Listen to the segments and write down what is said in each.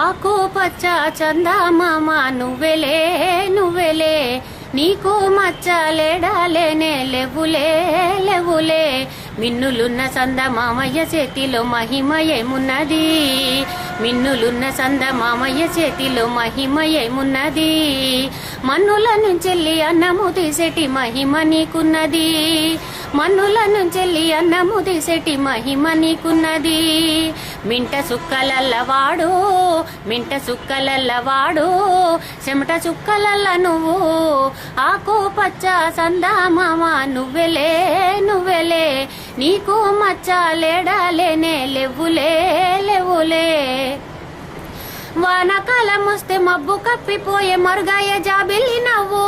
ఆకు పచ్చ చందమామ నువ్వెలే నువ్వెలే, నీకు మచ్చలేడాలేనే లేవులే లేవులే. మిన్నులున్న చందమామయ్య చేతిలో మహిమ ఏమున్నది, మిన్నులున్న చందమామయ్య చేతిలో మహిమ ఏమున్నది. మన్నుల నుంచెల్లి అన్నము తీసేటి మహిమ నీకున్నది, మన్నుల నుంచెల్లి అన్నము తీసేటి మహిమ నీకున్నది. మింట సుక్కలల్లవాడు, మింట సుక్కలల్లవాడు, చెమట చుక్కలల్ల నువ్వు. ఆకు పచ్చ చందమామ నువ్వెలే నువ్వెలే, నీకు మచ్చలేడాలేనే లేవులే లేవులే. వానకాలం వస్తే మబ్బు కప్పిపోయే మరుగాయ జాబిల్లి నవ్వు,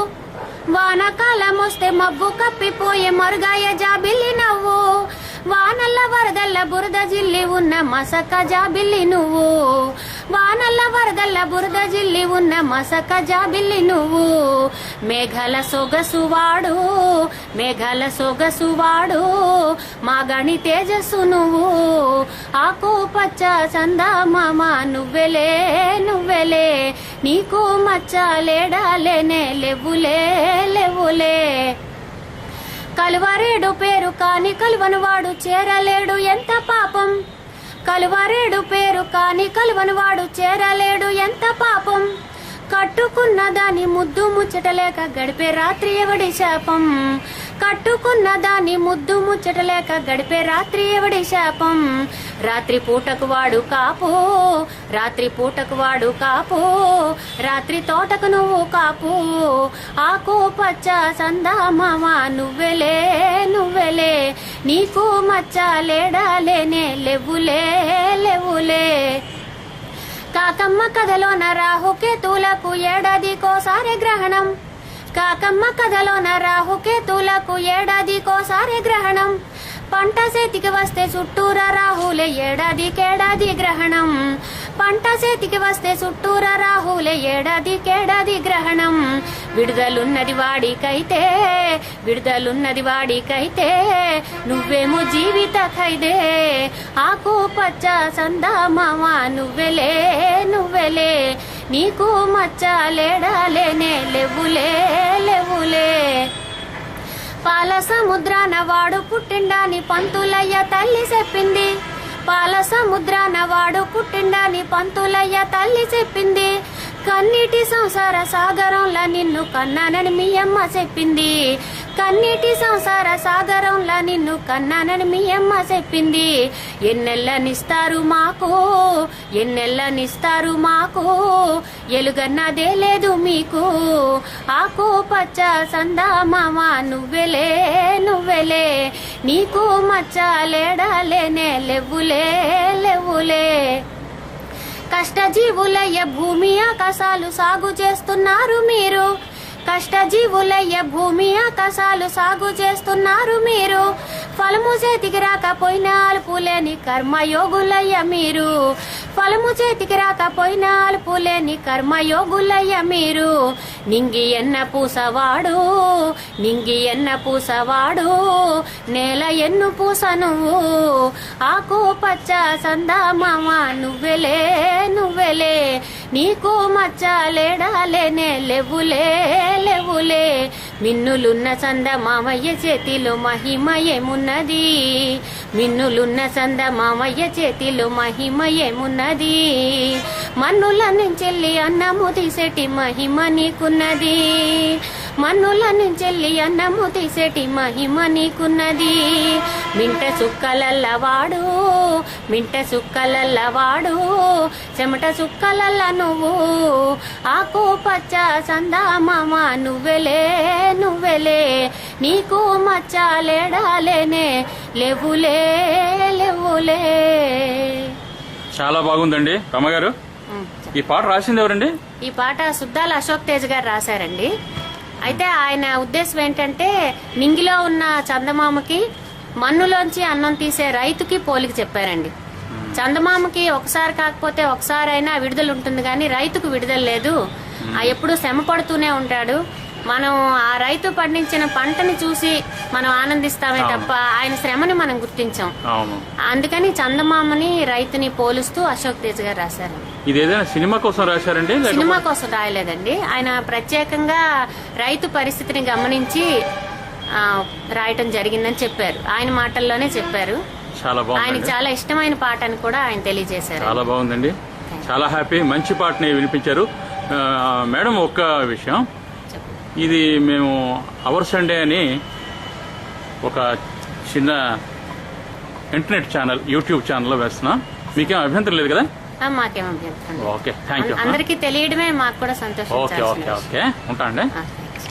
వానకాలం వస్తే మబ్బు కప్పిపోయే మరుగాయ జాబిల్లి నవ్వు. వానల్ల వరదల్ల బురద జిల్లి ఉన్న మసక జాబిల్లి నువ్వు, వానల్ల వరదల్ల బురద జిల్లి ఉన్న మసక జాబిల్లి నువ్వు. మేఘాల సొగసువాడు, మేఘాల సొగసువాడు, మా గణి తేజస్సు నువ్వు. ఆకు పచ్చ చందమామ నువ్వెలే నువ్వెలే, నీకు మచ్చలేడాలేనే లేవులే లేవులే. కలువరేడు పేరు కాని కలువను వాడు చేరలేడు ఎంత పాపం, కలువరేడు పేరు కాని కలువను వాడు చేరలేడు ఎంత పాపం. కట్టుకున్న దాని ముద్దు ముచ్చటలేక గడిపే రాత్రి ఎవడి శాపం, కట్టుకున్న దాని ముద్దు ముచ్చటలేక గడిపే రాత్రి ఎవడి శాపం. రాత్రి పూటకు వాడు కాపు, రాత్రి పూటకు వాడు కాపు, రాత్రి తోటకు నువ్వు కాపు. ఆకు పచ్చ చందమామ నువ్వెలే నువ్వెలే, నీకు మచ్చలేడాలేనే లేవులే లేవులే. కాకమ్మ కథలోన రాహుకేతులకు ఏడాదికోసారి గ్రహణం, కాకమ్మ కథలోన రాహుకేతులకు ఏడాదికోసారి గ్రహణం. పంట చేతికి వస్తే చుట్టూరా రాహులే ఏడాదికేడాది గ్రహణం, పంట చేతికి వస్తే చుట్టూరా రాహులే ఏడాదికేడాది గ్రహణం. విడుదలున్నది వాడికైతే, విడుదలున్నది వాడికైతే, నువ్వేమో జీవిత ఖైదే. ఆకు పచ్చ చందమామ నువ్వెలే నువ్వెలే, నీకు మచ్చలేడాలేనే లేవులే లేవులే. పాల సముద్రాన వాడు పుట్టిండాని పంతులయ్య తల్లి చెప్పింది, పాల సముద్రాన వాడు పుట్టిండాని పంతులయ్య తల్లి చెప్పింది. కన్నీటి సంసార సాగరంలా నిన్ను కన్నానని మీ అమ్మ చెప్పింది, కన్నీటి సంసార సాగరంలా నిన్ను కన్నానని మీ అమ్మ చెప్పింది. ఎన్నెల్లనిస్తారు మాకు, ఎన్నెల్లనిస్తారు మాకు, ఎలుగన్నదే లేదు మీకు. ఆకు పచ్చ చందమామ నువ్వెలే నువ్వెలే, నీకు మచ్చలేడాలేనే లేవులే లేవులే. కష్టజీవులయ్య భూమి ఆకాశాలు సాగు చేస్తున్నారు మీరు, కష్టజీవులయ్య భూమి ఆకాశాలు సాగు చేస్తున్నారు మీరు. ఫలము చేతికి రాకపోయినా అలుపులేని కర్మయోగులయ్య మీరు, ఫలము చేతికి రాకపోయినా అలుపులేని కర్మయోగులయ్య మీరు. నింగి ఎన్న పూసవాడు, నింగి ఎన్న పూసవాడు, నేల ఎన్ను పూస నువ్వు. ఆకు పచ్చ చందమామ నువ్వెలే నువ్వెలే, నీకు మచ్చలేడాలేనే లేవులే లేవులే. మిన్నులున్న చందమామయ్య చేతిలో మహిమ ఏమున్నది, మిన్నులున్న చందమామయ్య చేతిలో మహిమ ఏమున్నది. మన్నుల నుంచెల్లి అన్నము తీసేటి మహిమ నీకున్నది, మన్నుల నుంచెల్లి అన్నము తీసేటి మహిమ నీకున్నది. మింట సుక్కలల్లవాడు, మింట సుక్కలల్లవాడు, చెమట సుక్కలల్ల నువ్వు. ఆకు పచ్చ చందమామ నువ్వెలే నువ్వెలే, నీకు మచ్చలేడాలేనే లేవులే లేవులే. చాలా బాగుందండి రమ్మగారు. ఈ పాట రాసింది ఎవరండి? ఈ పాట సుద్దాల అశోక్ తేజ్ గారు రాశారండి. అయితే ఆయన ఉద్దేశం ఏంటంటే, నింగిలో ఉన్న చందమామకి మన్నులోంచి అన్నం తీసే రైతుకి పోలిక చెప్పారండి. చందమామకి ఒకసారి కాకపోతే ఒకసారి అయినా విడుదల ఉంటుంది, కానీ రైతుకు విడుదల లేదు. ఎప్పుడు శ్రమ పడుతూనే ఉంటాడు. మనం ఆ రైతు పండించిన పంటని చూసి మనం ఆనందిస్తామే తప్ప ఆయన శ్రమని మనం గుర్తించాం. అవును. అందుకని చందమామని రైతుని పోలుస్తూ అశోక్ తేజ్ గారు రాశారు. ఇది ఏదైనా సినిమా కోసం రాశారండి? సినిమా కోసం రాయలేదండి. ఆయన ప్రత్యేకంగా రైతు పరిస్థితిని గమనించి రాయటం జరిగిందని చెప్పారు. ఆయన మాటల్లోనే చెప్పారు. చాలా బాగుంది. ఆయనకి చాలా ఇష్టమైన పాట అని కూడా ఆయన తెలియజేశారు. చాలా బాగుందండి. చాలా హ్యాపీ. మంచి పాటని వినిపించారు. మేడం, ఒక్క విషయం, ఇది మేము అవర్ సండే అని ఒక చిన్న ఇంటర్నెట్ ఛానల్, యూట్యూబ్ ఛానల్లో వేస్తున్నాం. మీకేం అభ్యంతరం లేదు కదా? మాకేం అభ్యంతరం. Okay, thank you. అందరికీ తెలియడమే మాకు కూడా సంతోషం. ఓకే ఓకే ఓకే, ఉంటా అండి.